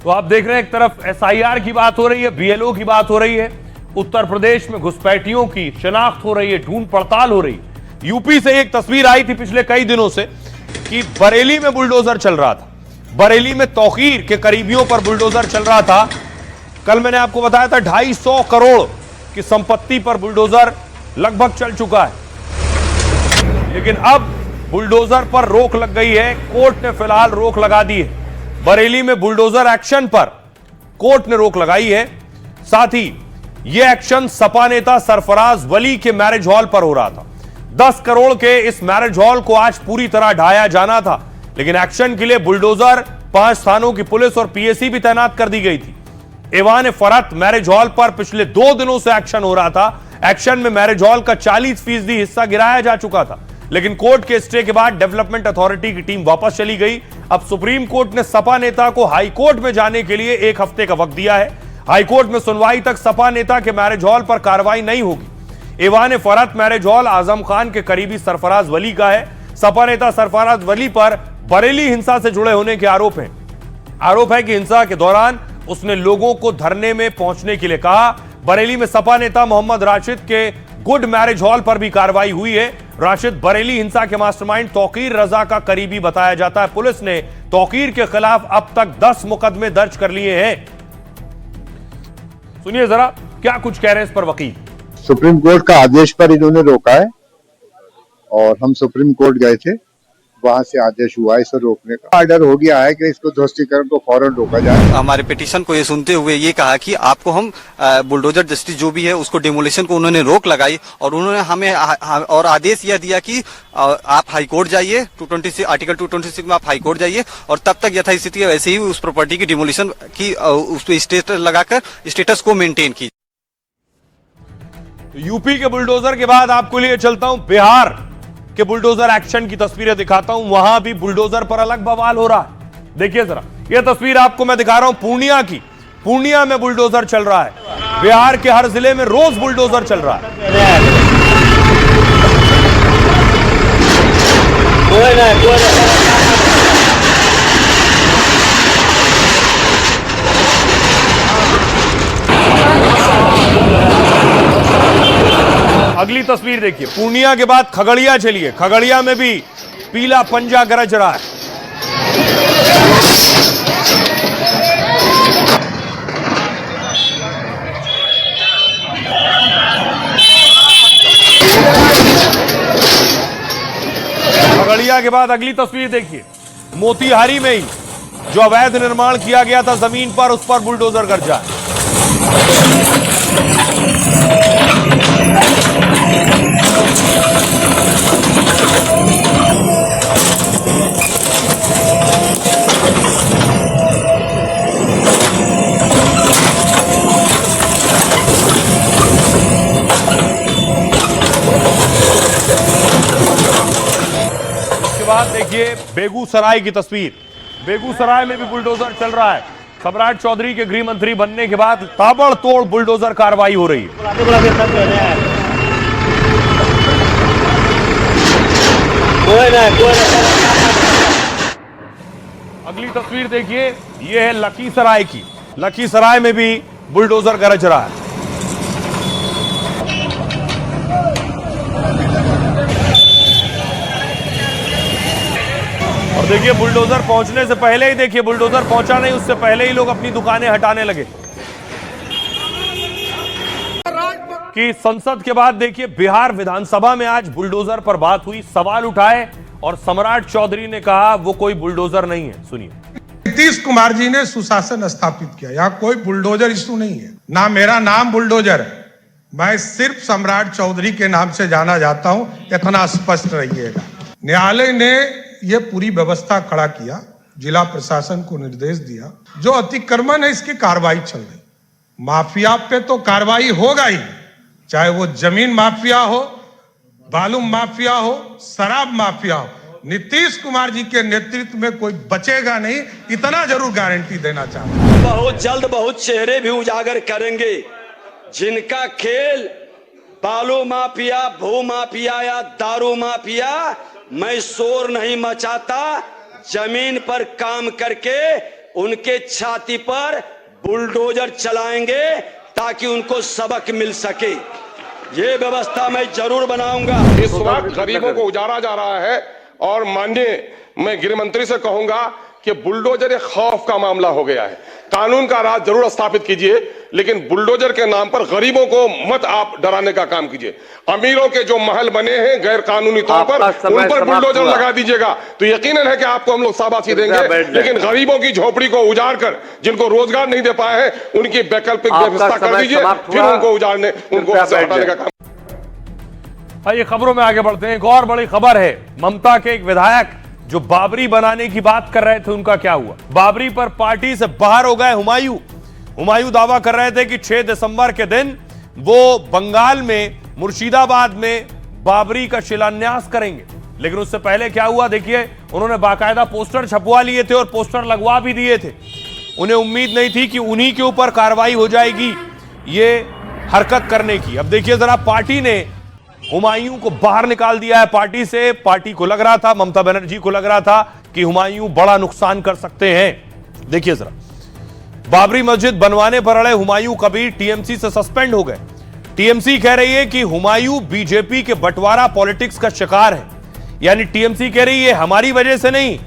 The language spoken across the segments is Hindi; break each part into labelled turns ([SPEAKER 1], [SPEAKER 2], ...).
[SPEAKER 1] तो आप देख रहे हैं एक तरफ एसआईआर की बात हो रही है, बीएलओ की बात हो रही है, उत्तर प्रदेश में घुसपैठियों की शिनाख्त हो रही है, ढूंढ पड़ताल हो रही है। यूपी से एक तस्वीर आई थी पिछले कई दिनों से कि बरेली में बुलडोजर चल रहा था, बरेली में तौकीर के करीबियों पर बुलडोजर चल रहा था। कल मैंने आपको बताया था 250 करोड़ की संपत्ति पर बुलडोजर लगभग चल चुका है, लेकिन अब बुलडोजर पर रोक लग गई है। कोर्ट ने फिलहाल रोक लगा दी है। बरेली में बुलडोजर एक्शन पर कोर्ट ने रोक लगाई है। साथ ही यह एक्शन सपा नेता सरफराज वली के मैरिज हॉल पर हो रहा था। 10 करोड़ के इस मैरिज हॉल को आज पूरी तरह ढाया जाना था, लेकिन एक्शन के लिए बुलडोजर 5 थानों की पुलिस और पीएसी भी तैनात कर दी गई थी। एवान फरत मैरिज हॉल पर पिछले 2 दिनों से एक्शन हो रहा था। एक्शन में मैरिज हॉल का 40% हिस्सा गिराया जा चुका था, लेकिन कोर्ट के स्टे के बाद डेवलपमेंट अथॉरिटी की टीम वापस चली गई। अब सुप्रीम कोर्ट ने सपा नेता को हाई कोर्ट में जाने के लिए 1 हफ्ते का वक्त दिया है। हाई कोर्ट में सुनवाई तक सपा नेता के मैरिज हॉल पर कार्रवाई नहीं होगी। Evan फरत marriage hall Azam Khan के करीबी सरफराज वली का है। सपा नेता सरफराज वली पर बरेली हिंसा से जुड़े होने के आरोप हैं। आरोप है कि हिंसा के दौरान उसने लोगों को धरने में पहुंचने के लिए कहा। बरेली में सपा नेता मोहम्मद राशिद के गुड मैरिज हॉल पर भी कार्रवाई हुई है। राशिद बरेली हिंसा के मास्टरमाइंड तौकीर रजा का करीबी बताया जाता है। पुलिस ने तौकीर के खिलाफ अब तक 10 मुकदमे दर्ज कर लिए हैं। सुनिए जरा क्या कुछ कह रहे हैं इस पर वकील।
[SPEAKER 2] सुप्रीम कोर्ट का आदेश पर इन्होंने रोका है और हम सुप्रीम कोर्ट गए थे, वहां से आदेश हुआ इसे रोकने का। ऑर्डर हो गया है कि इसको ध्वस्तीकरण को फौरन रोका जाए।
[SPEAKER 3] हमारे पिटीशन को ये सुनते हुए ये कहा कि आपको हम बुलडोजर जस्टिस जो भी है उसको डिमोलिशन को उन्होंने रोक लगाई और उन्होंने हमें और आदेश यह दिया कि आप हाई कोर्ट जाइए, 226 आर्टिकल 226 में आप हाई कोर्ट जाइए और तब तक यथास्थिति वैसे ही उस प्रॉपर्टी की डिमोलिशन की उस पर स्टेटस लगाकर स्टेटस को मेंटेन की।
[SPEAKER 1] यूपी के बुलडोजर के बाद आपको लिए चलता हूं बिहार के बुलडोजर एक्शन की तस्वीरें दिखाता हूं। वहां भी बुलडोजर पर अलग बवाल हो रहा है। देखिए जरा यह तस्वीर आपको मैं दिखा रहा हूं पूर्णिया की। पूर्णिया में बुलडोजर चल रहा है। बिहार के हर जिले में रोज बुलडोजर चल रहा है। अगली तस्वीर देखिए, पूर्णिया के बाद खगड़िया चलिए। खगड़िया में भी पीला पंजा गरज रहा है। खगड़िया के बाद अगली तस्वीर देखिए, मोतिहारी में ही जो अवैध निर्माण किया गया था जमीन पर, उस पर बुलडोजर गरजा है। बाद देखिए बेगूसराय की तस्वीर। बेगूसराय में भी बुलडोजर चल रहा है। सम्राट चौधरी के गृह मंत्री बनने के बाद ताबड़तोड़ बुलडोजर कार्रवाई हो रही है। अगली तस्वीर देखिए, यह है लखीसराय की। लखीसराय में भी बुलडोजर गरज रहा है। और देखिए बुलडोजर पहुंचने से पहले ही, देखिए बुलडोजर पहुंचा नहीं उससे पहले ही लोग अपनी दुकानें हटाने लगे। कि संसद के बाद देखिए बिहार विधानसभा में आज बुलडोजर पर बात हुई, सवाल उठाए और सम्राट चौधरी ने कहा वो कोई बुलडोजर नहीं है। सुनिए।
[SPEAKER 4] नीतीश कुमार जी ने सुशासन स्थापित किया, यहाँ कोई बुलडोजर इशू नहीं है। ना मेरा नाम बुलडोजर है, मैं सिर्फ सम्राट चौधरी के नाम से जाना जाता हूं, इतना स्पष्ट रहिएगा। न्यायालय ने यह पूरी व्यवस्था खड़ा किया, जिला प्रशासन को निर्देश दिया, जो अतिक्रमण है इसकी कार्रवाई चल रही। माफिया पे तो कार्रवाई होगा ही, चाहे वो जमीन माफिया हो, बालू माफिया हो, शराब माफिया हो। नीतीश कुमार जी के नेतृत्व में कोई बचेगा नहीं, इतना जरूर गारंटी देना चाहता हूं।
[SPEAKER 5] बहुत जल्द बहुत चेहरे भी उजागर करेंगे जिनका खेल बालू माफिया, भू माफिया या दारू माफिया। मैं शोर नहीं मचाता, जमीन पर काम करके उनके छाती पर बुलडोजर चलाएंगे ताकि उनको सबक मिल सके। ये व्यवस्था मैं जरूर बनाऊंगा।
[SPEAKER 6] इस वक्त गरीबों को उजाड़ा जा रहा है और माननीय मैं गृह मंत्री से कहूंगा कि बुलडोजर एक खौफ का मामला हो गया है। कानून का राज जरूर स्थापित कीजिए, लेकिन बुलडोजर के नाम पर गरीबों को मत आप डराने का काम कीजिए। अमीरों के जो महल बने हैं गैर कानूनी तौर पर, उन पर बुलडोजर लगा दीजिएगा तो यकीनन है कि आपको हम लोग शाबाशी देंगे। लेकिन गरीबों की झोपड़ी को उजाड़ कर जिनको रोजगार नहीं दे पाए हैं उनकी वैकल्पिक व्यवस्था कर दीजिए, फिर उनको उजाड़ने उनको हटाने का काम।
[SPEAKER 1] आइए खबरों में आगे बढ़ते हैं। एक और बड़ी खबर है, ममता के एक विधायक जो बाबरी बनाने की बात कर रहे थे उनका क्या हुआ। बाबरी पर पार्टी से बाहर हो गए हुमायूं दावा कर रहे थे कि 6 दिसंबर के दिन वो बंगाल में मुर्शिदाबाद में बाबरी का शिलान्यास करेंगे। लेकिन उससे पहले क्या हुआ देखिए, उन्होंने बाकायदा पोस्टर छपवा लिए थे और पोस्टर लगवा भी दिए थे। उन्हें उम्मीद नहीं थी कि उन्हीं के ऊपर कार्रवाई हो जाएगी ये हरकत करने की। अब देखिए जरा, पार्टी ने हुमायूं को बाहर निकाल दिया है पार्टी से। पार्टी को लग रहा था, ममता बनर्जी को लग रहा था कि हुमायूं बड़ा नुकसान कर सकते हैं। देखिए जरा, बाबरी मस्जिद बनवाने पर अड़े हुमायूं कबीर टीएमसी से सस्पेंड हो गए। टीएमसी कह रही है कि हुमायूं बीजेपी के बंटवारा पॉलिटिक्स का शिकार है। यानी टीएमसी कह रही है हमारी वजह से नहीं,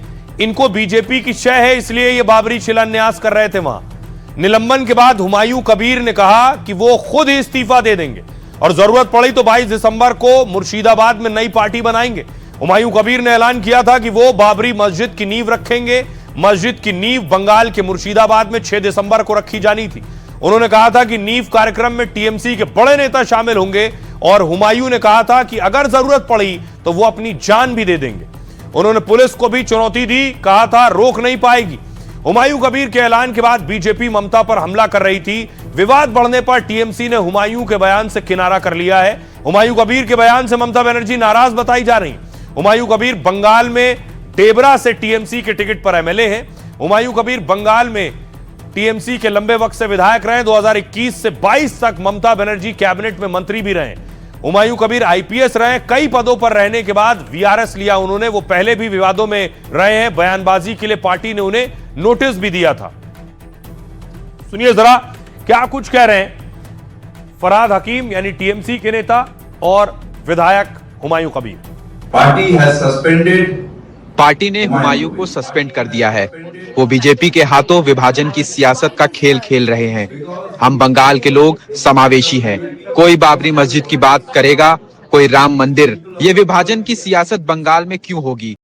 [SPEAKER 1] इनको बीजेपी की शय है इसलिए ये बाबरी शिलान्यास कर रहे थे वहां। निलंबन के बाद हुमायूं कबीर ने कहा कि वो खुद ही इस्तीफा दे देंगे और जरूरत पड़ी तो 22 दिसंबर को मुर्शिदाबाद में नई पार्टी बनाएंगे। हुमायूं कबीर ने ऐलान किया था कि वो बाबरी मस्जिद की नींव रखेंगे। मस्जिद की नींव बंगाल के मुर्शिदाबाद में 6 दिसंबर को रखी जानी थी। उन्होंने कहा था कि नींव कार्यक्रम में टीएमसी के बड़े नेता शामिल होंगे और हुमायूं ने कहा था कि अगर जरूरत पड़ी तो वो अपनी जान भी दे देंगे। उन्होंने पुलिस को भी चुनौती दी, कहा था रोक नहीं पाएगी। हुमायूं कबीर के ऐलान के बाद बीजेपी ममता पर हमला कर रही थी। विवाद बढ़ने पर टीएमसी ने हुमायूं के बयान से किनारा कर लिया है। हुमायूं कबीर के बयान से ममता बनर्जी नाराज बताई जा रही। हुमायूं कबीर बंगाल में डेबरा से टीएमसी के टिकट पर एमएलए हैं। हुमायूं कबीर बंगाल में टीएमसी के लंबे वक्त से विधायक रहे। 2021 से 22 तक ममता बनर्जी कैबिनेट में मंत्री भी रहे। हुमायूं कबीर आईपीएस रहे। कई पदों पर रहने के बाद वीआरएस लिया उन्होंने। वो पहले भी विवादों में रहे हैं। बयानबाजी के लिए पार्टी ने उन्हें नोटिस भी दिया था। सुनिए जरा क्या कुछ कह रहे हैं फरहाद हकीम यानी टीएमसी के नेता और विधायक हुमायूं कबीर।
[SPEAKER 7] पार्टी ने हुमायूं को सस्पेंड कर दिया है। वो बीजेपी के हाथों विभाजन की सियासत का खेल खेल रहे हैं। हम बंगाल के लोग समावेशी हैं। कोई बाबरी मस्जिद की बात करेगा, कोई राम मंदिर। ये विभाजन की सियासत बंगाल में क्यों होगी?